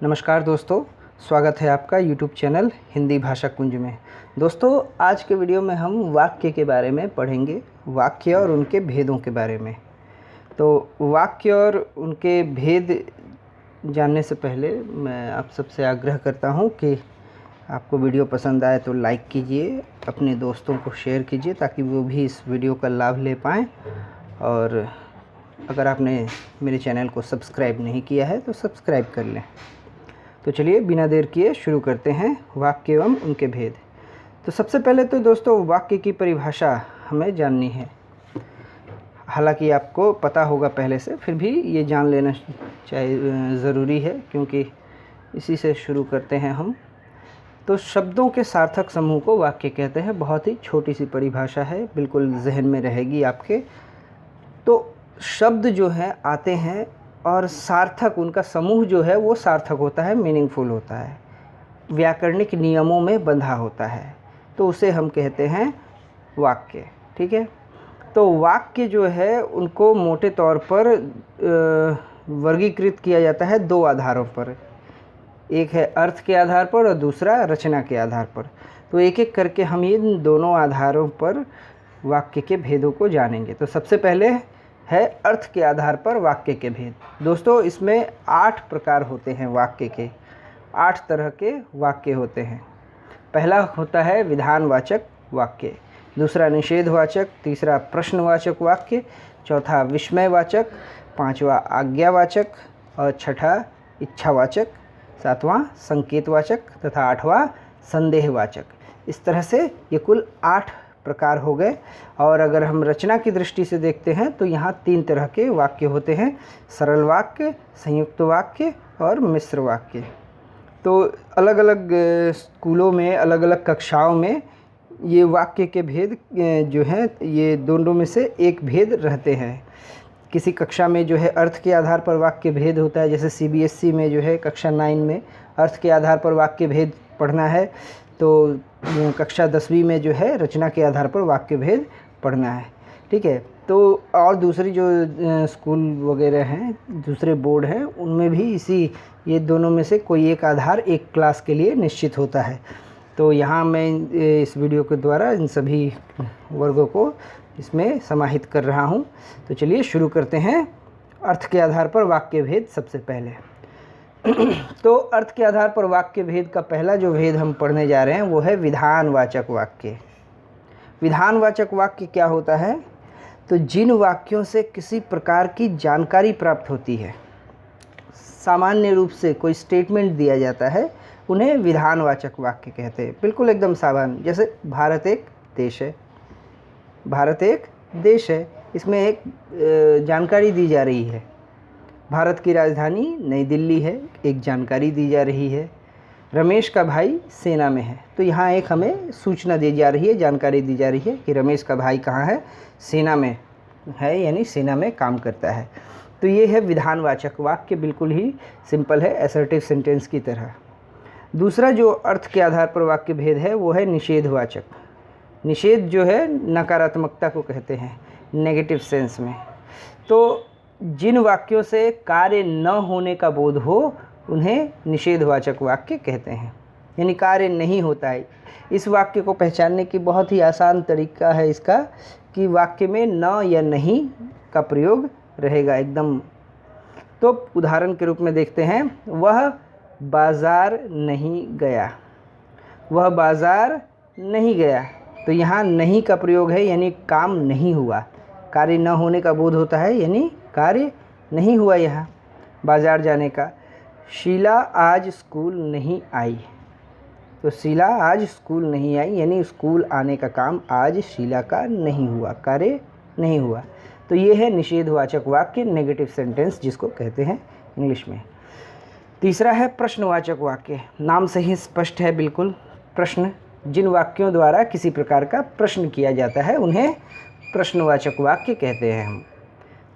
नमस्कार दोस्तों, स्वागत है आपका YouTube चैनल हिंदी भाषा कुंज में। दोस्तों, आज के वीडियो में हम वाक्य के बारे में पढ़ेंगे, वाक्य और उनके भेदों के बारे में। तो वाक्य और उनके भेद जानने से पहले मैं आप सबसे आग्रह करता हूं कि आपको वीडियो पसंद आए तो लाइक कीजिए, अपने दोस्तों को शेयर कीजिए ताकि वो भी इस वीडियो का लाभ ले पाएँ। और अगर आपने मेरे चैनल को सब्सक्राइब नहीं किया है तो सब्सक्राइब कर लें। तो चलिए बिना देर किए शुरू करते हैं वाक्य एवं उनके भेद। तो सबसे पहले तो दोस्तों वाक्य की परिभाषा हमें जाननी है। हालांकि आपको पता होगा पहले से, फिर भी ये जान लेना चाहिए, ज़रूरी है, क्योंकि इसी से शुरू करते हैं हम। तो शब्दों के सार्थक समूह को वाक्य कहते हैं। बहुत ही छोटी सी परिभाषा है, बिल्कुल जहन में रहेगी आपके। तो शब्द जो हैं आते हैं और सार्थक, उनका समूह जो है वो सार्थक होता है, मीनिंगफुल होता है, व्याकरणिक नियमों में बंधा होता है, तो उसे हम कहते हैं वाक्य। ठीक है। तो वाक्य जो है उनको मोटे तौर पर वर्गीकृत किया जाता है दो आधारों पर। एक है अर्थ के आधार पर और दूसरा रचना के आधार पर। तो एक एक करके हम इन दोनों आधारों पर वाक्य के भेदों को जानेंगे। तो सबसे पहले है अर्थ के आधार पर वाक्य के भेद। दोस्तों, इसमें 8 प्रकार होते हैं वाक्य के, 8 तरह के वाक्य होते हैं। पहला होता है विधानवाचक वाक्य, दूसरा निषेधवाचक, तीसरा प्रश्नवाचक वाक्य, चौथा विस्मयवाचक, पांचवा आज्ञावाचक और छठा इच्छावाचक, सातवां संकेतवाचक तथा आठवां संदेहवाचक। इस तरह से ये कुल 8 प्रकार हो गए। और अगर हम रचना की दृष्टि से देखते हैं तो यहाँ 3 तरह के वाक्य होते हैं, सरल वाक्य, संयुक्त वाक्य और मिश्र वाक्य। तो अलग अलग स्कूलों में, अलग अलग कक्षाओं में ये वाक्य के भेद जो हैं, ये दोनों में से एक भेद रहते हैं। किसी कक्षा में जो है अर्थ के आधार पर वाक्य भेद होता है, जैसे CBSE में जो है कक्षा 9 में अर्थ के आधार पर वाक्य भेद पढ़ना है, तो कक्षा 10वीं में जो है रचना के आधार पर वाक्य भेद पढ़ना है। ठीक है। तो और दूसरी जो स्कूल वगैरह हैं, दूसरे बोर्ड हैं, उनमें भी ये दोनों में से कोई एक आधार एक क्लास के लिए निश्चित होता है। तो यहाँ मैं इस वीडियो के द्वारा इन सभी वर्गों को इसमें समाहित कर रहा हूँ। तो चलिए शुरू करते हैं अर्थ के आधार पर वाक्य भेद। सबसे पहले तो अर्थ के आधार पर वाक्य भेद का पहला जो भेद हम पढ़ने जा रहे हैं वो है विधानवाचक वाक्य। विधानवाचक वाक्य क्या होता है? तो जिन वाक्यों से किसी प्रकार की जानकारी प्राप्त होती है, सामान्य रूप से कोई स्टेटमेंट दिया जाता है, उन्हें विधानवाचक वाक्य कहते हैं। बिल्कुल एकदम सामान्य, जैसे भारत एक देश है, भारत एक देश है, इसमें एक जानकारी दी जा रही है। भारत की राजधानी नई दिल्ली है, एक जानकारी दी जा रही है। रमेश का भाई सेना में है, तो यहाँ एक हमें सूचना दी जा रही है, जानकारी दी जा रही है कि रमेश का भाई कहाँ है, सेना में है, यानी सेना में काम करता है। तो ये है विधानवाचक वाक्य, बिल्कुल ही सिंपल है, असर्टिव सेंटेंस की तरह। दूसरा जो अर्थ के आधार पर वाक्य भेद है वो है निषेधवाचक। निषेध जो है नकारात्मकता को कहते हैं, नेगेटिव सेंस में। तो जिन वाक्यों से कार्य न होने का बोध हो उन्हें निषेधवाचक वाक्य कहते हैं, यानी कार्य नहीं होता है। इस वाक्य को पहचानने की बहुत ही आसान तरीका है इसका, कि वाक्य में न या नहीं का प्रयोग रहेगा एकदम। तो उदाहरण के रूप में देखते हैं, वह बाज़ार नहीं गया, वह बाज़ार नहीं गया। तो यहाँ नहीं का प्रयोग है, यानी काम नहीं हुआ, कार्य न होने का बोध होता है, यानी कार्य नहीं हुआ यहाँ बाज़ार जाने का। शीला आज स्कूल नहीं आई, तो शीला आज स्कूल नहीं आई, यानी स्कूल आने का काम आज शीला का नहीं हुआ, कार्य नहीं हुआ। तो ये है निषेधवाचक वाक्य, नेगेटिव सेंटेंस जिसको कहते हैं इंग्लिश में। तीसरा है प्रश्नवाचक वाक्य। नाम से ही स्पष्ट है बिल्कुल, प्रश्न। जिन वाक्यों द्वारा किसी प्रकार का प्रश्न किया जाता है उन्हें प्रश्नवाचक वाक्य कहते हैं हम।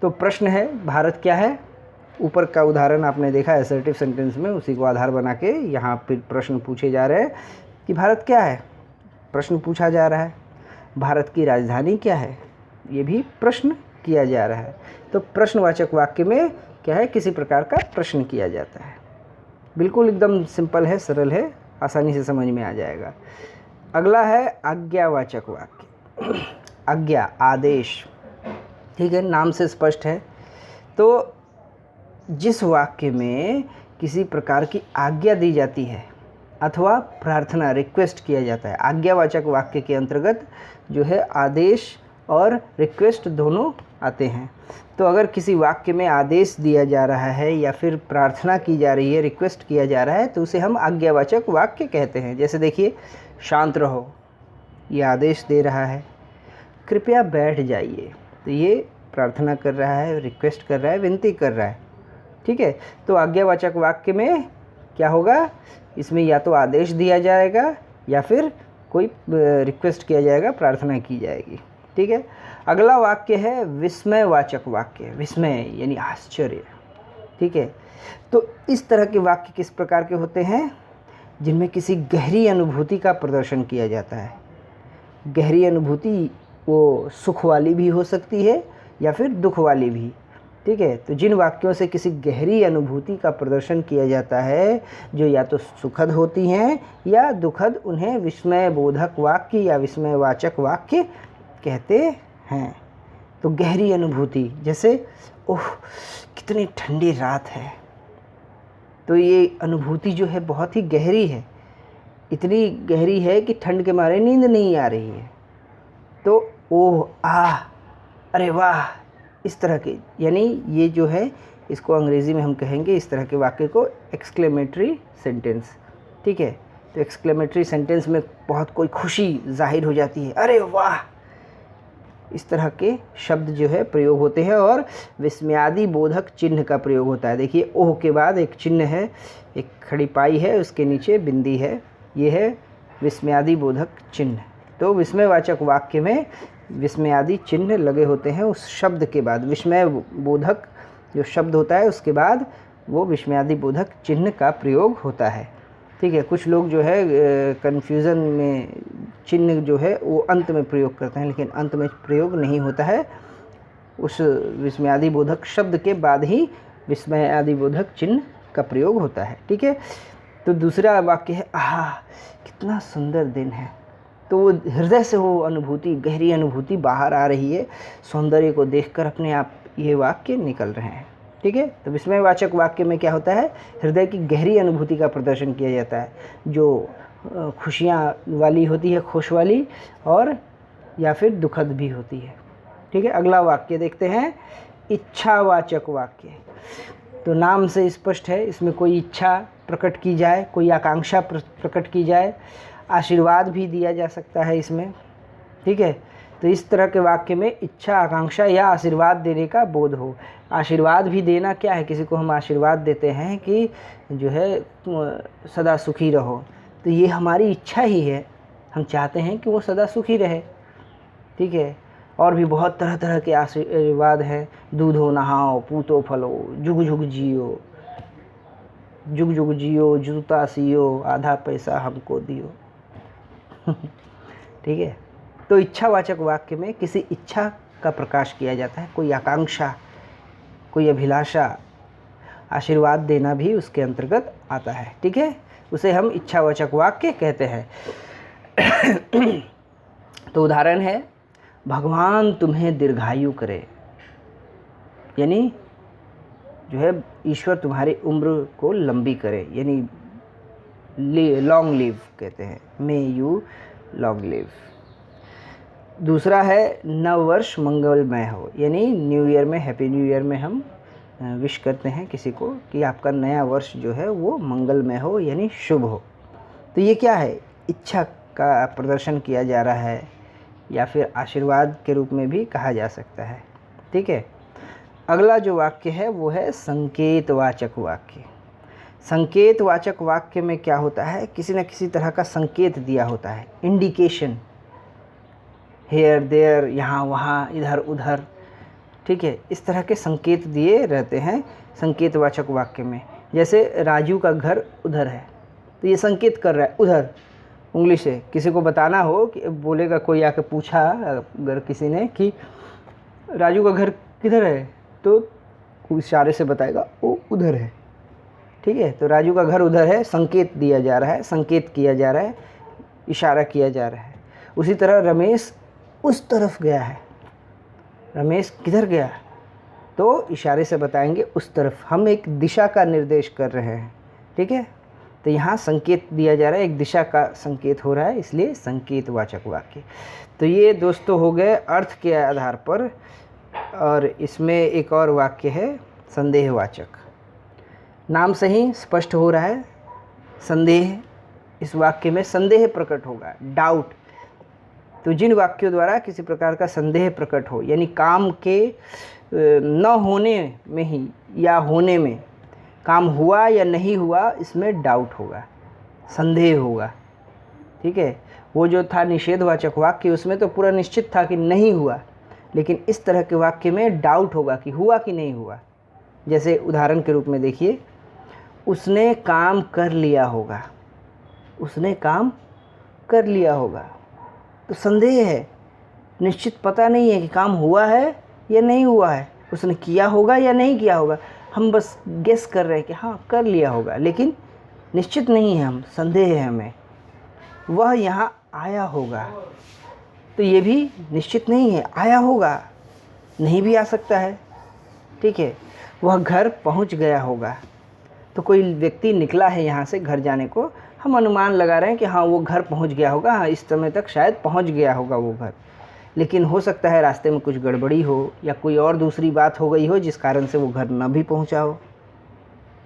तो प्रश्न है, भारत क्या है? ऊपर का उदाहरण आपने देखा असर्टिव सेंटेंस में, उसी को आधार बना के यहाँ फिर प्रश्न पूछे जा रहे हैं कि भारत क्या है, प्रश्न पूछा जा रहा है। भारत की राजधानी क्या है, ये भी प्रश्न किया जा रहा है। तो प्रश्नवाचक वाक्य में क्या है, किसी प्रकार का प्रश्न किया जाता है। बिल्कुल एकदम सिंपल है, सरल है, आसानी से समझ में आ जाएगा। अगला है आज्ञावाचक वाक्य। आज्ञा, आदेश, ठीक है, नाम से स्पष्ट है। तो जिस वाक्य में किसी प्रकार की आज्ञा दी जाती है अथवा प्रार्थना, रिक्वेस्ट किया जाता है, आज्ञावाचक वाक्य के अंतर्गत जो है आदेश और रिक्वेस्ट दोनों आते हैं। तो अगर किसी वाक्य में आदेश दिया जा रहा है या फिर प्रार्थना की जा रही है, रिक्वेस्ट किया जा रहा है, तो उसे हम आज्ञावाचक वाक्य कहते हैं। जैसे देखिए, शांत रहो, ये आदेश दे रहा है। कृपया बैठ जाइए, तो ये प्रार्थना कर रहा है, रिक्वेस्ट कर रहा है, विनती कर रहा है, ठीक है। तो आज्ञावाचक वाक्य में क्या होगा, इसमें या तो आदेश दिया जाएगा या फिर कोई रिक्वेस्ट किया जाएगा, प्रार्थना की जाएगी, ठीक है। अगला वाक्य है विस्मयवाचक वाक्य। विस्मय यानी आश्चर्य, ठीक है। तो इस तरह के वाक्य किस प्रकार के होते हैं, जिनमें किसी गहरी अनुभूति का प्रदर्शन किया जाता है। गहरी अनुभूति वो सुख वाली भी हो सकती है या फिर दुख वाली भी, ठीक है। तो जिन वाक्यों से किसी गहरी अनुभूति का प्रदर्शन किया जाता है, जो या तो सुखद होती हैं या दुखद, उन्हें विस्मय बोधक वाक्य या विस्मयवाचक वाक्य कहते हैं। तो गहरी अनुभूति, जैसे ओह कितनी ठंडी रात है, तो ये अनुभूति जो है बहुत ही गहरी है, इतनी गहरी है कि ठंड के मारे नींद नहीं आ रही है। तो ओह, आह, अरे वाह, इस तरह के, यानी ये जो है इसको अंग्रेज़ी में हम कहेंगे इस तरह के वाक्य को एक्सक्लेमेटरी सेंटेंस, ठीक है। तो एक्सक्लेमेटरी सेंटेंस में बहुत कोई खुशी जाहिर हो जाती है, अरे वाह, इस तरह के शब्द जो है प्रयोग होते हैं। और विस्मयादि बोधक चिन्ह का प्रयोग होता है। देखिए, ओह के बाद एक चिन्ह है, एक खड़ी पाई है, उसके नीचे बिंदी है, ये है विस्मयादि बोधक चिन्ह। तो विस्मयवाचक वाक्य में विस्मयादि चिन्ह लगे होते हैं उस शब्द के बाद। विस्मय बोधक जो शब्द होता है उसके बाद वो विस्मयादि बोधक चिन्ह का प्रयोग होता है, ठीक है। कुछ लोग जो है कन्फ्यूज़न में चिन्ह जो है वो अंत में प्रयोग करते हैं, लेकिन अंत में प्रयोग नहीं होता है, उस विस्मयादि बोधक शब्द के बाद ही विस्मयादि बोधक चिन्ह का प्रयोग होता है, ठीक है। तो दूसरा वाक्य है आहा कितना सुंदर दिन है। तो वो हृदय से वो अनुभूति, गहरी अनुभूति बाहर आ रही है, सौंदर्य को देखकर अपने आप ये वाक्य निकल रहे हैं, ठीक है। तो विस्मयवाचक वाक्य में क्या होता है, हृदय की गहरी अनुभूति का प्रदर्शन किया जाता है, जो खुशियाँ वाली होती है, खुश वाली, और या फिर दुखद भी होती है, ठीक है। अगला वाक्य देखते हैं, इच्छावाचक वाक्य। तो नाम से स्पष्ट है, इसमें कोई इच्छा प्रकट की जाए, कोई आकांक्षा प्रकट की जाए, आशीर्वाद भी दिया जा सकता है इसमें, ठीक है। तो इस तरह के वाक्य में इच्छा, आकांक्षा या आशीर्वाद देने का बोध हो। आशीर्वाद भी देना क्या है, किसी को हम आशीर्वाद देते हैं कि जो है सदा सुखी रहो, तो ये हमारी इच्छा ही है, हम चाहते हैं कि वो सदा सुखी रहे, ठीक है। और भी बहुत तरह तरह के आशीर्वाद हैं, दूधो नहाओ, पूतो फलो, जुग जुग जियो, जुग जुग जियो, जूता सियो, आधा पैसा हमको दियो, ठीक है। तो इच्छावाचक वाक्य में किसी इच्छा का प्रकाश किया जाता है, कोई आकांक्षा, कोई अभिलाषा, आशीर्वाद देना भी उसके अंतर्गत आता है, ठीक है। उसे हम इच्छावाचक वाक्य कहते हैं। तो उदाहरण है, भगवान तुम्हें दीर्घायु करे, यानी जो है ईश्वर तुम्हारी उम्र को लंबी करे, यानी लॉन्ग लिव कहते हैं, मे यू लॉन्ग लिव। दूसरा है नववर्ष मंगलमय हो, यानी न्यू ईयर में, हैप्पी न्यू ईयर में हम विश करते हैं किसी को कि आपका नया वर्ष जो है वो मंगलमय हो, यानी शुभ हो। तो ये क्या है, इच्छा का प्रदर्शन किया जा रहा है, या फिर आशीर्वाद के रूप में भी कहा जा सकता है, ठीक है। अगला जो वाक्य है वो है संकेतवाचक वाक्य। संकेतवाचक वाक्य में क्या होता है, किसी न किसी तरह का संकेत दिया होता है, इंडिकेशन, हेयर देयर, यहाँ वहाँ, इधर उधर, ठीक है। इस तरह के संकेत दिए रहते हैं संकेतवाचक वाक्य में। जैसे राजू का घर उधर है, तो ये संकेत कर रहा है उधर, उंगली से। किसी को बताना हो कि बोलेगा, कोई आके पूछा अगर किसी ने कि राजू का घर किधर है, तो इशारे से बताएगा वो उधर है, ठीक है। तो राजू का घर उधर है, संकेत दिया जा रहा है, संकेत किया जा रहा है, इशारा किया जा रहा है। उसी तरह रमेश उस तरफ गया है, रमेश किधर गया, तो इशारे से बताएंगे उस तरफ। हम एक दिशा का निर्देश कर रहे हैं, ठीक है। तो यहाँ संकेत दिया जा रहा है, एक दिशा का संकेत हो रहा है, इसलिए संकेतवाचक वाक्य। तो ये दोस्तों हो गए अर्थ के आधार पर। और इसमें एक और वाक्य है संदेहवाचक। नाम से ही स्पष्ट हो रहा है संदेह, इस वाक्य में संदेह प्रकट होगा, डाउट। तो जिन वाक्यों द्वारा किसी प्रकार का संदेह प्रकट हो, यानी काम के न होने में ही या होने में, काम हुआ या नहीं हुआ, इसमें डाउट होगा, संदेह होगा, ठीक है। वो जो था निषेधवाचक वाक्य, उसमें तो पूरा निश्चित था कि नहीं हुआ, लेकिन इस तरह के वाक्य में डाउट होगा कि हुआ कि नहीं हुआ। जैसे उदाहरण के रूप में देखिए, उसने काम कर लिया होगा, उसने काम कर लिया होगा, तो संदेह है, निश्चित पता नहीं है कि काम हुआ है या नहीं हुआ है, उसने किया होगा या नहीं किया होगा। हम बस गेस कर रहे हैं कि हाँ कर लिया होगा, लेकिन निश्चित नहीं है, हम संदेह है हमें। वह यहाँ आया होगा, तो ये भी निश्चित नहीं है, आया होगा, नहीं भी आ सकता है, ठीक है। वह घर पहुँच गया होगा, तो कोई व्यक्ति निकला है यहाँ से घर जाने को, हम अनुमान लगा रहे हैं कि हाँ वो घर पहुँच गया होगा, हाँ इस समय तक शायद पहुँच गया होगा वो घर, लेकिन हो सकता है रास्ते में कुछ गड़बड़ी हो या कोई और दूसरी बात हो गई हो जिस कारण से वो घर न भी पहुँचा हो।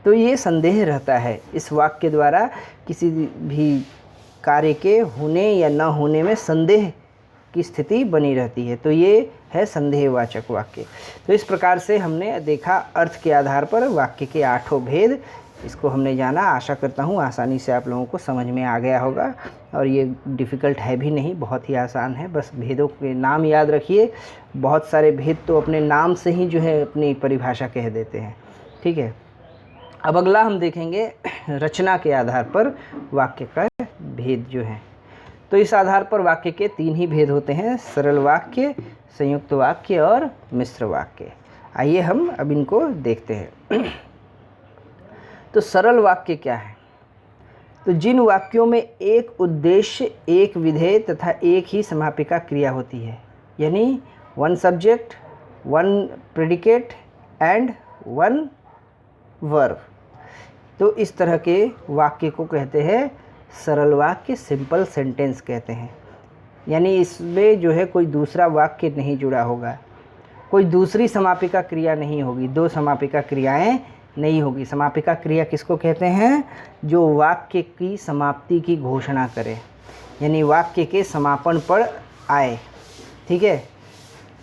तो ये संदेह रहता है, इस वाक्य द्वारा किसी भी कार्य के होने या न होने में संदेह की स्थिति बनी रहती है, तो ये है संदेहवाचक वाक्य। तो इस प्रकार से हमने देखा अर्थ के आधार पर वाक्य के 8 भेद, इसको हमने जाना। आशा करता हूँ आसानी से आप लोगों को समझ में आ गया होगा, और ये डिफ़िकल्ट है भी नहीं, बहुत ही आसान है। बस भेदों के नाम याद रखिए, बहुत सारे भेद तो अपने नाम से ही जो है अपनी परिभाषा कह देते हैं, ठीक है। अब अगला हम देखेंगे रचना के आधार पर वाक्य का भेद जो है। तो इस आधार पर वाक्य के 3 ही भेद होते हैं, सरल वाक्य, संयुक्त वाक्य और मिश्र वाक्य। आइए हम अब इनको देखते हैं। तो सरल वाक्य क्या है? तो जिन वाक्यों में एक उद्देश्य, एक विधेय तथा एक ही समापिका क्रिया होती है, यानी one subject, one predicate and one verb, तो इस तरह के वाक्य को कहते हैं सरल वाक्य, सिंपल सेंटेंस कहते हैं। यानी इसमें जो है कोई दूसरा वाक्य नहीं जुड़ा होगा, कोई दूसरी समापिका क्रिया नहीं होगी, 2 समापिका क्रियाएं नहीं होगी। समापिका क्रिया किसको कहते हैं? जो वाक्य की समाप्ति की घोषणा करे, यानी वाक्य के समापन पर आए, ठीक है।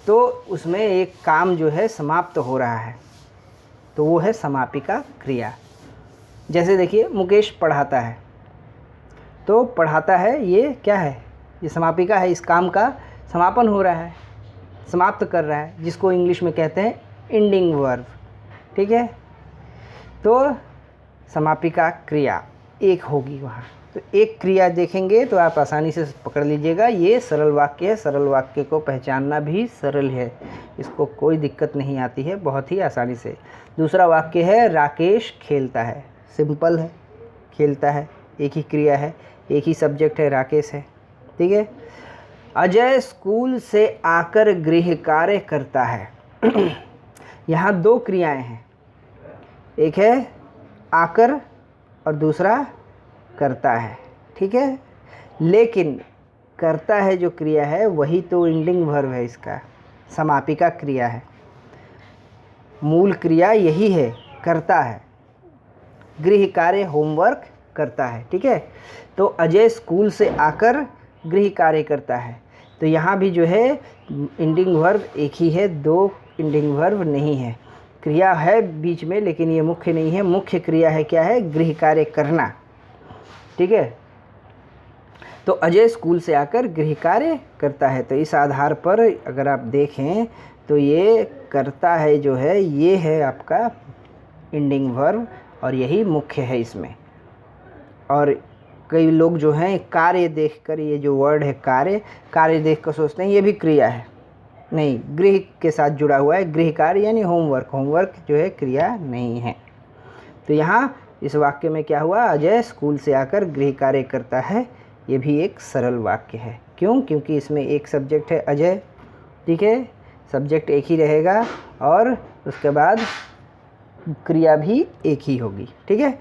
तो उसमें एक काम जो है समाप्त हो रहा है, तो वो है समापिका क्रिया। जैसे देखिए, मुकेश पढ़ाता है, तो पढ़ाता है ये क्या है? ये समापिका है, इस काम का समापन हो रहा है, समाप्त कर रहा है, जिसको इंग्लिश में कहते हैं एंडिंग वर्ब, ठीक है। तो समापिका क्रिया एक होगी वहाँ। तो एक क्रिया देखेंगे तो आप आसानी से पकड़ लीजिएगा, ये सरल वाक्य है। सरल वाक्य को पहचानना भी सरल है, इसको कोई दिक्कत नहीं आती है, बहुत ही आसानी से। दूसरा वाक्य है राकेश खेलता है, सिंपल है, खेलता है, एक ही क्रिया है, एक ही सब्जेक्ट है, राकेश है, ठीक है। अजय स्कूल से आकर गृह कार्य करता है। यहाँ 2 क्रियाएं हैं, एक है आकर और दूसरा करता है, ठीक है। लेकिन करता है जो क्रिया है वही तो एंडिंग वर्ब है, इसका समापिका क्रिया है, मूल क्रिया यही है, करता है, गृह कार्य होमवर्क करता है, ठीक है। तो अजय स्कूल से आकर गृह कार्य करता है, तो यहाँ भी जो है एंडिंग वर्ब एक ही है, 2 एंडिंग वर्ब नहीं है। क्रिया है बीच में, लेकिन ये मुख्य नहीं है। मुख्य क्रिया है क्या है? गृह कार्य करना, ठीक है। तो अजय स्कूल से आकर गृह कार्य करता है, तो इस आधार पर अगर आप देखें तो ये करता है जो है, ये है आपका एंडिंग वर्ब और यही मुख्य है इसमें। और कई लोग जो हैं कार्य देखकर, ये जो वर्ड है कार्य, कार्य देखकर सोचते हैं ये भी क्रिया है, नहीं, गृह के साथ जुड़ा हुआ है, गृह कार्य यानी होमवर्क, होमवर्क जो है क्रिया नहीं है। तो यहाँ इस वाक्य में क्या हुआ, अजय स्कूल से आकर गृह कार्य करता है, ये भी एक सरल वाक्य है। क्यों? क्योंकि इसमें एक सब्जेक्ट है अजय, ठीक है, सब्जेक्ट एक ही रहेगा और उसके बाद क्रिया भी एक ही होगी, ठीक है।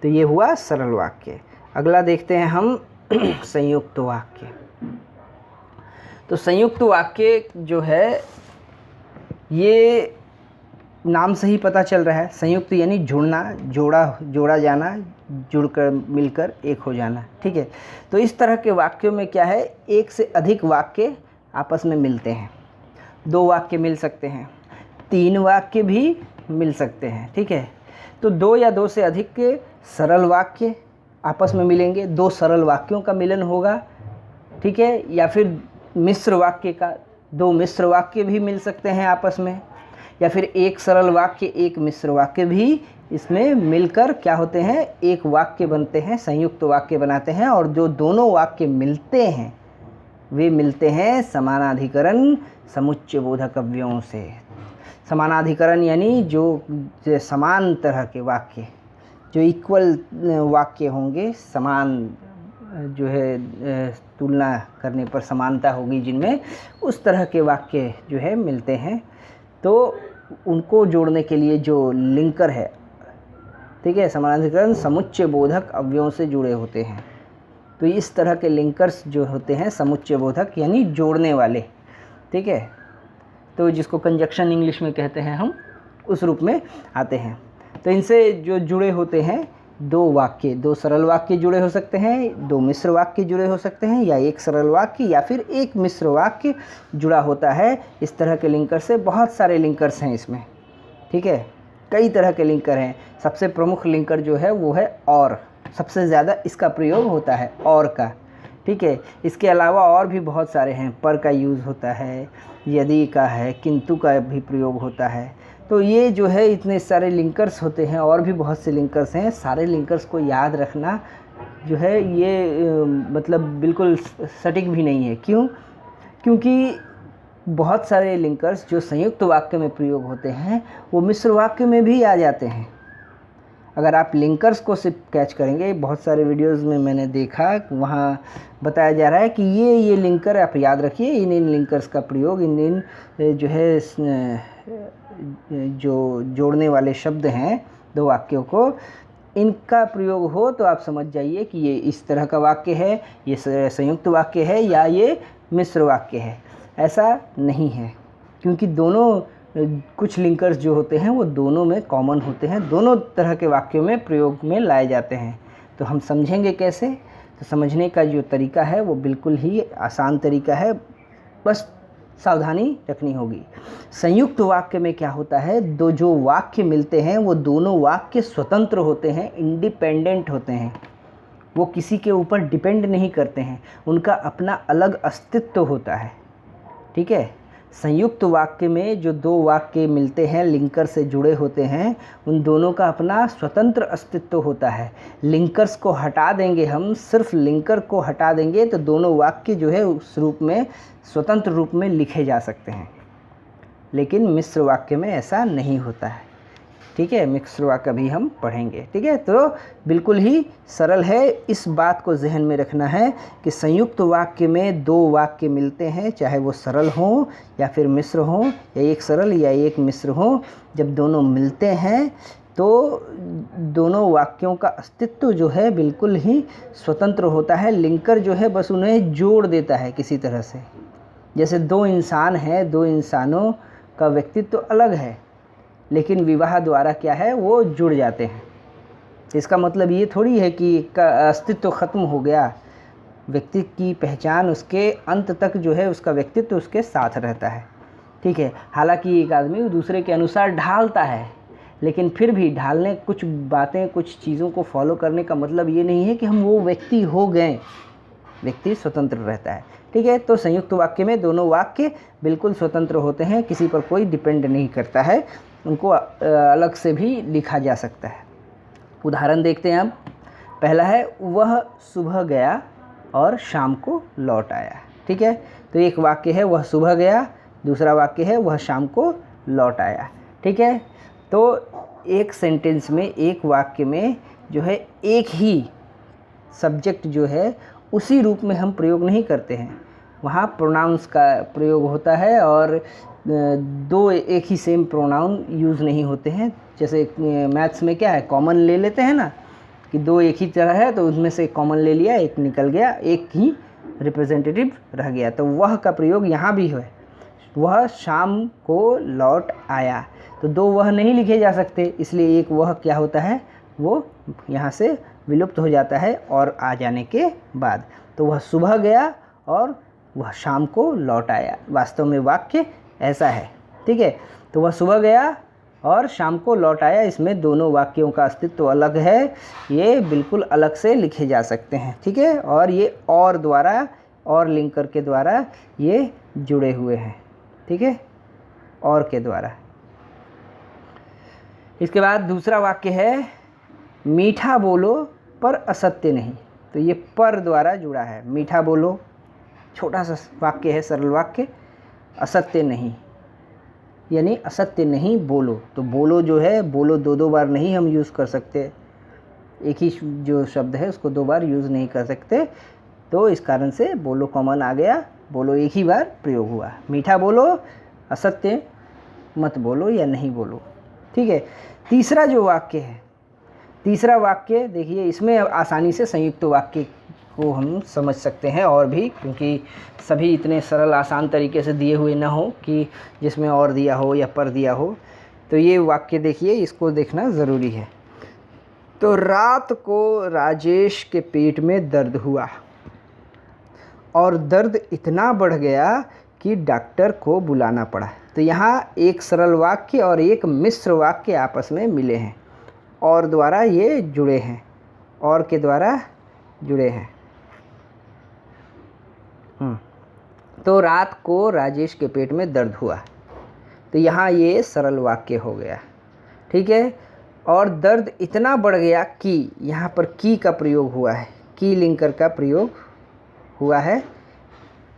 तो ये हुआ सरल वाक्य। अगला देखते हैं हम संयुक्त वाक्य। तो संयुक्त वाक्य जो है ये नाम से ही पता चल रहा है, संयुक्त यानी जुड़ना, जोड़ा जाना, जुड़कर मिलकर एक हो जाना, ठीक है। तो इस तरह के वाक्यों में क्या है, एक से अधिक वाक्य आपस में मिलते हैं। 2 वाक्य मिल सकते हैं, 3 वाक्य भी मिल सकते हैं, ठीक है। तो 2 या 2 से अधिक के सरल वाक्य आपस में मिलेंगे, 2 सरल वाक्यों का मिलन होगा, ठीक है। या फिर मिश्र वाक्य का 2 मिश्र वाक्य भी मिल सकते हैं आपस में, या फिर एक सरल वाक्य एक मिश्र वाक्य भी इसमें मिलकर क्या होते हैं, एक वाक्य बनते हैं, संयुक्त वाक्य बनाते हैं। और जो दोनों वाक्य मिलते हैं वे मिलते हैं समानाधिकरण समुच्चय बोधक अव्ययों से। समानाधिकरण यानी जो समान तरह के वाक्य, जो इक्वल वाक्य होंगे, समान जो है तुलना करने पर समानता होगी जिनमें, उस तरह के वाक्य जो है मिलते हैं। तो उनको जोड़ने के लिए जो लिंकर है, ठीक है, समानाधिकरण समुच्चय बोधक अव्ययों से जुड़े होते हैं। तो इस तरह के लिंकर्स जो होते हैं समुच्चय बोधक यानी जोड़ने वाले, ठीक है, तो जिसको कंजक्शन इंग्लिश में कहते हैं हम, उस रूप में आते हैं। तो इनसे जो जुड़े होते हैं 2 वाक्य, 2 सरल वाक्य जुड़े हो सकते हैं, 2 मिश्र वाक्य जुड़े हो सकते हैं, या एक सरल वाक्य या फिर एक मिश्र वाक्य जुड़ा होता है। इस तरह के लिंकर से बहुत सारे लिंकर्स हैं इसमें, ठीक है, कई तरह के लिंकर हैं। सबसे प्रमुख लिंकर जो है वो है और, सबसे ज़्यादा इसका प्रयोग होता है और का, ठीक है। इसके अलावा और भी बहुत सारे हैं, पर का यूज़ होता है, यदि का है, किंतु का भी प्रयोग होता है। तो ये जो है इतने सारे लिंकर्स होते हैं, और भी बहुत से लिंकर्स हैं। सारे लिंकर्स को याद रखना जो है ये मतलब बिल्कुल सटीक भी नहीं है। क्यों? क्योंकि बहुत सारे लिंकर्स जो संयुक्त वाक्य में प्रयोग होते हैं वो मिश्र वाक्य में भी आ जाते हैं। अगर आप लिंकर्स को सिर्फ कैच करेंगे, बहुत सारे वीडियोस में मैंने देखा वहाँ बताया जा रहा है कि ये लिंकर आप याद रखिए, इन लिंकर्स का प्रयोग इन जो है जो जोड़ने वाले शब्द हैं 2 वाक्यों को, इनका प्रयोग हो तो आप समझ जाइए कि ये इस तरह का वाक्य है, ये संयुक्त वाक्य है या ये मिश्र वाक्य है। ऐसा नहीं है, क्योंकि दोनों कुछ लिंकर्स जो होते हैं वो दोनों में कॉमन होते हैं, दोनों तरह के वाक्यों में प्रयोग में लाए जाते हैं। तो हम समझेंगे कैसे? तो समझने का जो तरीका है वो बिल्कुल ही आसान तरीका है, बस सावधानी रखनी होगी। संयुक्त वाक्य में क्या होता है, जो वाक्य मिलते हैं वो दोनों वाक्य स्वतंत्र होते हैं, इंडिपेंडेंट होते हैं, वो किसी के ऊपर डिपेंड नहीं करते हैं, उनका अपना अलग अस्तित्व होता है, ठीक है। संयुक्त वाक्य में जो 2 वाक्य मिलते हैं, लिंकर से जुड़े होते हैं, उन दोनों का अपना स्वतंत्र अस्तित्व होता है। लिंकर्स को हटा देंगे हम, सिर्फ लिंकर को हटा देंगे तो दोनों वाक्य जो है उस रूप में स्वतंत्र रूप में लिखे जा सकते हैं। लेकिन मिश्र वाक्य में ऐसा नहीं होता है, ठीक है। मिश्र वाक्य भी हम पढ़ेंगे, ठीक है। तो बिल्कुल ही सरल है, इस बात को जहन में रखना है कि संयुक्त वाक्य में 2 वाक्य मिलते हैं, चाहे वो सरल हों या फिर मिश्र हों, या एक सरल या एक मिश्र हों। जब दोनों मिलते हैं तो दोनों वाक्यों का अस्तित्व जो है बिल्कुल ही स्वतंत्र होता है। लिंकर जो है बस उन्हें जोड़ देता है किसी तरह से। जैसे 2 इंसान हैं, 2 इंसानों का व्यक्तित्व अलग है, लेकिन विवाह द्वारा क्या है वो जुड़ जाते हैं। इसका मतलब ये थोड़ी है कि का अस्तित्व ख़त्म हो गया, व्यक्ति की पहचान उसके अंत तक जो है उसका व्यक्तित्व उसके साथ रहता है, ठीक है। हालांकि एक आदमी दूसरे के अनुसार ढालता है, लेकिन फिर भी ढालने कुछ बातें कुछ चीज़ों को फॉलो करने का मतलब ये नहीं है कि हम वो व्यक्ति हो गए, व्यक्ति स्वतंत्र रहता है, ठीक है। तो संयुक्त वाक्य में दोनों वाक्य बिल्कुल स्वतंत्र होते हैं, किसी पर कोई डिपेंड नहीं करता है, उनको अलग से भी लिखा जा सकता है। उदाहरण देखते हैं अब। पहला है वह सुबह गया और शाम को लौट आया, ठीक है। तो एक वाक्य है वह सुबह गया, दूसरा वाक्य है वह शाम को लौट आया, ठीक है। तो एक सेंटेंस में, एक वाक्य में जो है एक ही सब्जेक्ट जो है उसी रूप में हम प्रयोग नहीं करते हैं, वहाँ प्रोनाउंस का प्रयोग होता है और दो एक ही सेम प्रोनाउन यूज़ नहीं होते हैं। जैसे मैथ्स में क्या है, कॉमन ले लेते हैं ना, कि दो एक ही तरह है तो उसमें से कॉमन ले लिया, एक निकल गया, एक ही रिप्रेजेंटेटिव रह गया। तो वह का प्रयोग यहाँ भी है, वह शाम को लौट आया। तो दो वह नहीं लिखे जा सकते, इसलिए एक वह क्या होता है, वो यहाँ से विलुप्त हो जाता है और आ जाने के बाद। तो वह सुबह गया और वह शाम को लौट आया। वास्तव में वाक्य ऐसा है, ठीक है। तो वह सुबह गया और शाम को लौट आया, इसमें दोनों वाक्यों का अस्तित्व अलग है, ये बिल्कुल अलग से लिखे जा सकते हैं, ठीक है। और ये और द्वारा, और लिंकर के द्वारा ये जुड़े हुए हैं, ठीक है, और के द्वारा। इसके बाद दूसरा वाक्य है, मीठा बोलो पर असत्य नहीं। तो ये पर द्वारा जुड़ा है। मीठा बोलो छोटा सा वाक्य है, सरल वाक्य, असत्य नहीं यानी असत्य नहीं बोलो। तो बोलो जो है, बोलो दो दो बार नहीं हम यूज़ कर सकते, एक ही जो शब्द है उसको दो बार यूज़ नहीं कर सकते, तो इस कारण से बोलो कॉमन आ गया, बोलो एक ही बार प्रयोग हुआ। मीठा बोलो, असत्य मत बोलो या नहीं बोलो, ठीक है। तीसरा जो वाक्य है, तीसरा वाक्य देखिए, इसमें आसानी से संयुक्त वाक्य को हम समझ सकते हैं और भी, क्योंकि सभी इतने सरल आसान तरीके से दिए हुए ना हो कि जिसमें और दिया हो या पर दिया हो। तो ये वाक्य देखिए, इसको देखना ज़रूरी है। तो रात को राजेश के पेट में दर्द हुआ और दर्द इतना बढ़ गया कि डॉक्टर को बुलाना पड़ा। तो यहाँ एक सरल वाक्य और एक मिश्र वाक्य आपस में मिले हैं, और द्वारा ये जुड़े हैं, और के द्वारा जुड़े हैं। तो रात को राजेश के पेट में दर्द हुआ, तो यहाँ ये सरल वाक्य हो गया, ठीक है। और दर्द इतना बढ़ गया कि, यहाँ पर की का प्रयोग हुआ है, की लिंकर का प्रयोग हुआ है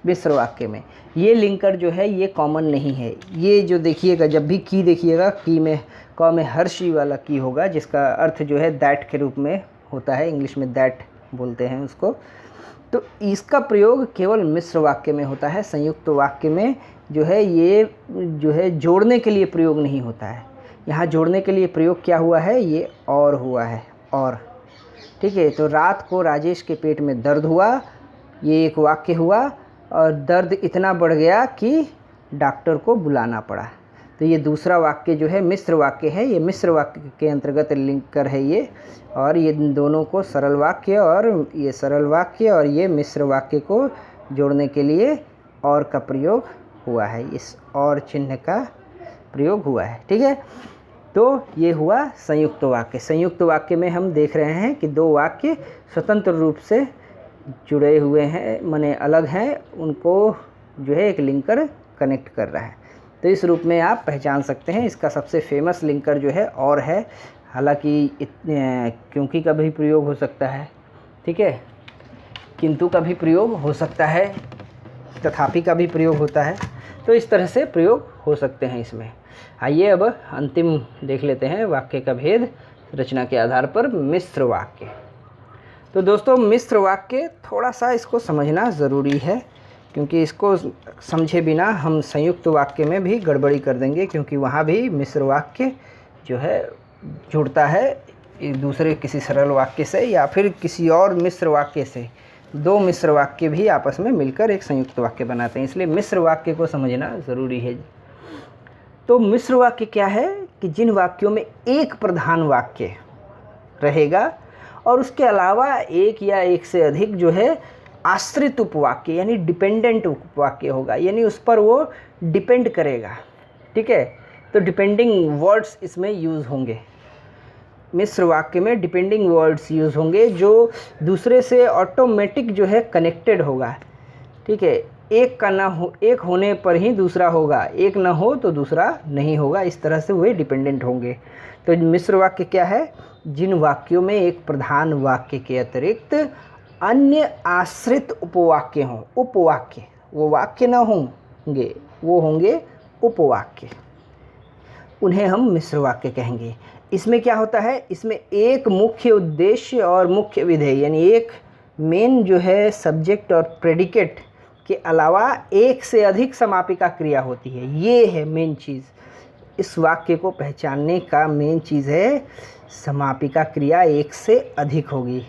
मिश्र वाक्य में। ये लिंकर जो है ये कॉमन नहीं है। ये जो देखिएगा, जब भी की देखिएगा, की में क में हर्षी वाला की होगा, जिसका अर्थ जो है दैट के रूप में होता है, इंग्लिश में दैट बोलते हैं उसको। तो इसका प्रयोग केवल मिश्र वाक्य में होता है। संयुक्त वाक्य में जो है ये जो है जोड़ने के लिए प्रयोग नहीं होता है। यहाँ जोड़ने के लिए प्रयोग क्या हुआ है, ये और हुआ है, और, ठीक है। तो रात को राजेश के पेट में दर्द हुआ, ये एक वाक्य हुआ, और दर्द इतना बढ़ गया कि डॉक्टर को बुलाना पड़ा। तो ये दूसरा वाक्य जो है मिश्र वाक्य है, ये मिश्र वाक्य के अंतर्गत लिंकर है ये, और ये दोनों को सरल वाक्य और ये सरल वाक्य और ये मिश्र वाक्य को जोड़ने के लिए और का प्रयोग हुआ है, इस और चिन्ह का प्रयोग हुआ है, ठीक है। तो ये हुआ संयुक्त वाक्य। संयुक्त वाक्य में हम देख रहे हैं कि दो वाक्य स्वतंत्र रूप से जुड़े हुए हैं, माने अलग हैं, उनको जो है एक लिंकर कनेक्ट कर रहा है। तो इस रूप में आप पहचान सकते हैं। इसका सबसे फेमस लिंकर जो है और है, हालांकि क्योंकि का भी प्रयोग हो सकता है, ठीक है, किंतु का भी प्रयोग हो सकता है, तथापि का भी प्रयोग होता है। तो इस तरह से प्रयोग हो सकते हैं इसमें। आइए अब अंतिम देख लेते हैं वाक्य का भेद रचना के आधार पर मिश्र वाक्य। तो दोस्तों, मिश्र वाक्य थोड़ा सा इसको समझना ज़रूरी है, क्योंकि इसको समझे बिना हम संयुक्त वाक्य में भी गड़बड़ी कर देंगे, क्योंकि वहाँ भी मिश्र वाक्य जो है जुड़ता है एक दूसरे किसी सरल वाक्य से या फिर किसी और मिश्र वाक्य से। दो मिश्र वाक्य भी आपस में मिलकर एक संयुक्त वाक्य बनाते हैं, इसलिए मिश्र वाक्य को समझना ज़रूरी है। तो मिश्र वाक्य क्या है कि जिन वाक्यों में एक प्रधान वाक्य रहेगा और उसके अलावा एक या एक से अधिक जो है आश्रित उपवाक्य यानी डिपेंडेंट उपवाक्य होगा, यानी उस पर वो डिपेंड करेगा, ठीक है। तो डिपेंडिंग वर्ड्स इसमें यूज़ होंगे, मिश्र वाक्य में डिपेंडिंग वर्ड्स यूज़ होंगे जो दूसरे से ऑटोमेटिक जो है कनेक्टेड होगा, ठीक है। एक का ना हो, एक होने पर ही दूसरा होगा, एक ना हो तो दूसरा नहीं होगा, इस तरह से वे डिपेंडेंट होंगे। तो मिश्र वाक्य क्या है, जिन वाक्यों में एक प्रधान वाक्य के अतिरिक्त अन्य आश्रित उपवाक्य हों, उपवाक्य, वो वाक्य ना होंगे, वो होंगे उपवाक्य, उन्हें हम मिश्र वाक्य कहेंगे। इसमें क्या होता है, इसमें एक मुख्य उद्देश्य और मुख्य विधेय, यानी एक मेन जो है सब्जेक्ट और प्रेडिकेट के अलावा एक से अधिक समापिका क्रिया होती है। ये है मेन चीज़, इस वाक्य को पहचानने का मेन चीज़ है समापिका क्रिया एक से अधिक होगी,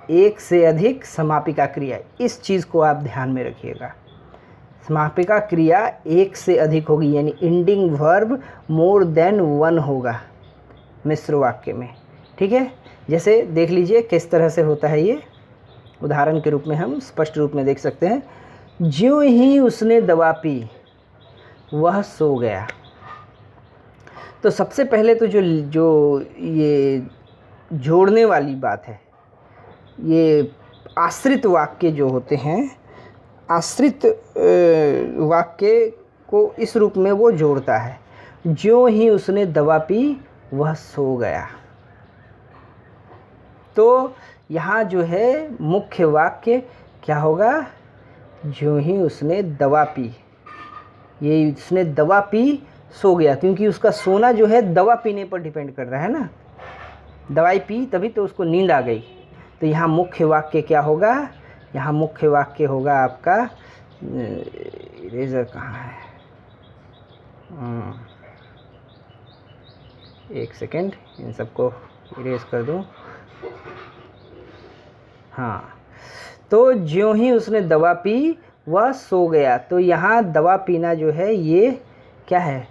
एक से अधिक समापिका क्रिया। इस चीज़ को आप ध्यान में रखिएगा, समापिका क्रिया एक से अधिक होगी, यानी ending verb more than one होगा मिश्र वाक्य में। ठीक है, जैसे देख लीजिए किस तरह से होता है ये, उदाहरण के रूप में हम स्पष्ट रूप में देख सकते हैं। ज्यों ही उसने दवा पी वह सो गया। तो सबसे पहले तो जो ये जोड़ने वाली बात है, ये आश्रित वाक्य जो होते हैं, आश्रित वाक्य को इस रूप में वो जोड़ता है, ज्यों ही उसने दवा पी वह सो गया। तो यहाँ जो है मुख्य वाक्य क्या होगा, ज्यों ही उसने दवा पी, ये उसने दवा पी सो गया, क्योंकि उसका सोना जो है दवा पीने पर डिपेंड कर रहा है ना, दवाई पी तभी तो उसको नींद आ गई। तो यहाँ मुख्य वाक्य क्या होगा, यहाँ मुख्य वाक्य होगा आपका, इरेजर कहाँ है, एक सेकेंड इन सबको इरेज कर दूँ। हाँ, तो ज्यों ही उसने दवा पी वह सो गया। तो यहाँ दवा पीना जो है ये क्या है,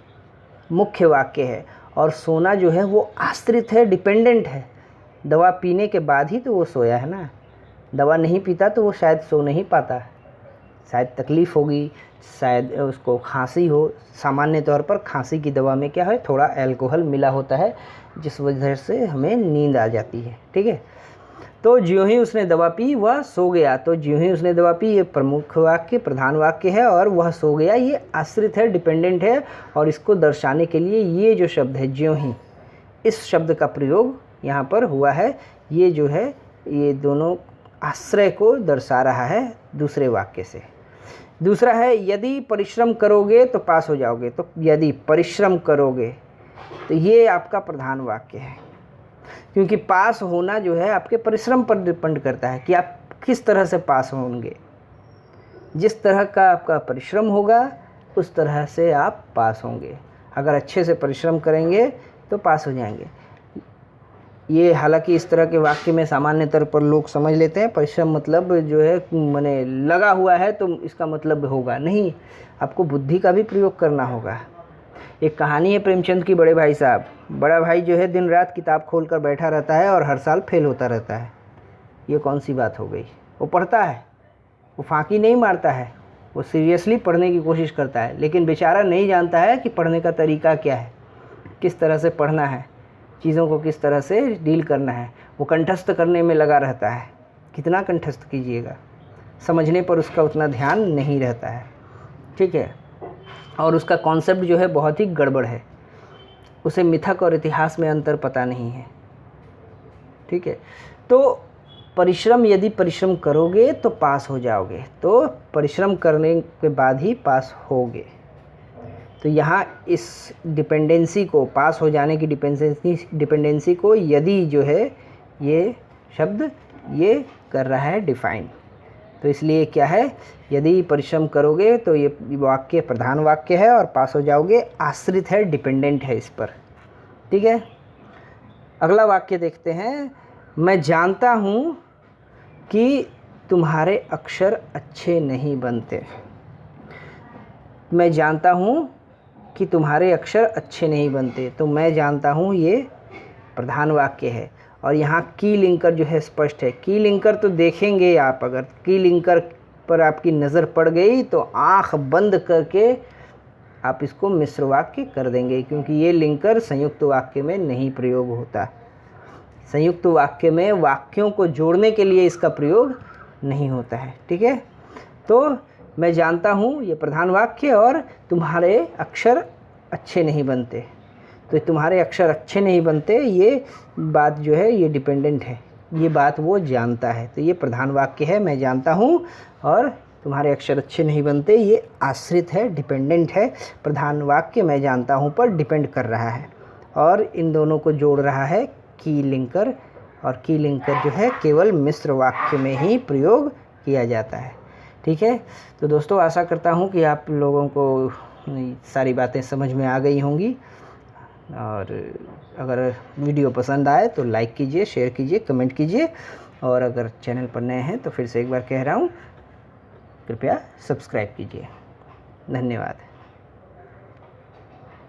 मुख्य वाक्य है, और सोना जो है वो आश्रित है, डिपेंडेंट है। दवा पीने के बाद ही तो वो सोया है ना, दवा नहीं पीता तो वो शायद सो नहीं पाता, शायद तकलीफ़ होगी, शायद उसको खांसी हो। सामान्य तौर पर खांसी की दवा में क्या है, थोड़ा अल्कोहल मिला होता है, जिस वजह से हमें नींद आ जाती है। ठीक है, तो ज्यों ही उसने दवा पी वह सो गया। तो ज्यों ही उसने दवा पी ये प्रमुख वाक्य, प्रधान वाक्य है, और वह सो गया ये आश्रित है, डिपेंडेंट है। और इसको दर्शाने के लिए ये जो शब्द है ज्यों ही, इस शब्द का प्रयोग यहाँ पर हुआ है। ये जो है ये दोनों आश्रय को दर्शा रहा है दूसरे वाक्य से। दूसरा है यदि परिश्रम करोगे तो पास हो जाओगे। तो यदि परिश्रम करोगे तो ये आपका प्रधान वाक्य है, क्योंकि पास होना जो है आपके परिश्रम पर डिपेंड करता है कि आप किस तरह से पास होंगे। जिस तरह का आपका परिश्रम होगा उस तरह से आप पास होंगे। अगर अच्छे से परिश्रम करेंगे तो पास हो जाएंगे। ये हालांकि इस तरह के वाक्य में सामान्य तौर पर लोग समझ लेते हैं परिश्रम मतलब जो है माने लगा हुआ है तो इसका मतलब होगा नहीं, आपको बुद्धि का भी प्रयोग करना होगा। एक कहानी है प्रेमचंद की, बड़े भाई साहब। बड़ा भाई जो है दिन रात किताब खोल कर बैठा रहता है और हर साल फेल होता रहता है। ये कौन सी बात हो गई? वो पढ़ता है, वो फांकी नहीं मारता है, वो सीरियसली पढ़ने की कोशिश करता है, लेकिन बेचारा नहीं जानता है कि पढ़ने का तरीका क्या है, किस तरह से पढ़ना है, चीज़ों को किस तरह से डील करना है। वो कंठस्थ करने में लगा रहता है। कितना कंठस्थ कीजिएगा, समझने पर उसका उतना ध्यान नहीं रहता है। ठीक है, और उसका कॉन्सेप्ट जो है बहुत ही गड़बड़ है, उसे मिथक और इतिहास में अंतर पता नहीं है। ठीक है, तो परिश्रम, यदि परिश्रम करोगे तो पास हो जाओगे, तो परिश्रम करने के बाद ही पास होगे। तो यहाँ इस डिपेंडेंसी को, पास हो जाने की डिपेंडेंसी को यदि जो है ये शब्द ये कर रहा है डिफाइन। तो इसलिए क्या है, यदि परिश्रम करोगे तो ये वाक्य प्रधान वाक्य है और पास हो जाओगे, आश्रित है, डिपेंडेंट है इस पर। ठीक है, अगला वाक्य देखते हैं। मैं जानता हूँ कि तुम्हारे अक्षर अच्छे नहीं बनते। मैं जानता हूँ कि तुम्हारे अक्षर अच्छे नहीं बनते। तो मैं जानता हूँ ये प्रधान वाक्य है, और यहाँ की लिंकर जो है स्पष्ट है। की लिंकर तो देखेंगे आप, अगर की लिंकर पर आपकी नज़र पड़ गई तो आँख बंद करके आप इसको मिश्र वाक्य कर देंगे, क्योंकि ये लिंकर संयुक्त वाक्य में नहीं प्रयोग होता। संयुक्त वाक्य में वाक्यों को जोड़ने के लिए इसका प्रयोग नहीं होता है। ठीक है, तो मैं जानता हूँ ये प्रधान वाक्य, और तुम्हारे अक्षर अच्छे नहीं बनते। तो तुम्हारे अक्षर अच्छे नहीं बनते, ये बात जो है ये डिपेंडेंट है, ये बात वो जानता है। तो ये प्रधान वाक्य है, मैं जानता हूँ, और तुम्हारे अक्षर अच्छे नहीं बनते, ये आश्रित है, डिपेंडेंट है। प्रधान वाक्य मैं जानता हूँ पर डिपेंड कर रहा है, और इन दोनों को जोड़ रहा है की लिंकर, और की लिंकर जो है केवल मिश्र वाक्य में ही प्रयोग किया जाता है। ठीक है, तो दोस्तों आशा करता हूँ कि आप लोगों को सारी बातें समझ में आ गई होंगी, और अगर वीडियो पसंद आए तो लाइक कीजिए, शेयर कीजिए, कमेंट कीजिए, और अगर चैनल पर नए हैं तो फिर से एक बार कह रहा हूँ, कृपया सब्सक्राइब कीजिए। धन्यवाद।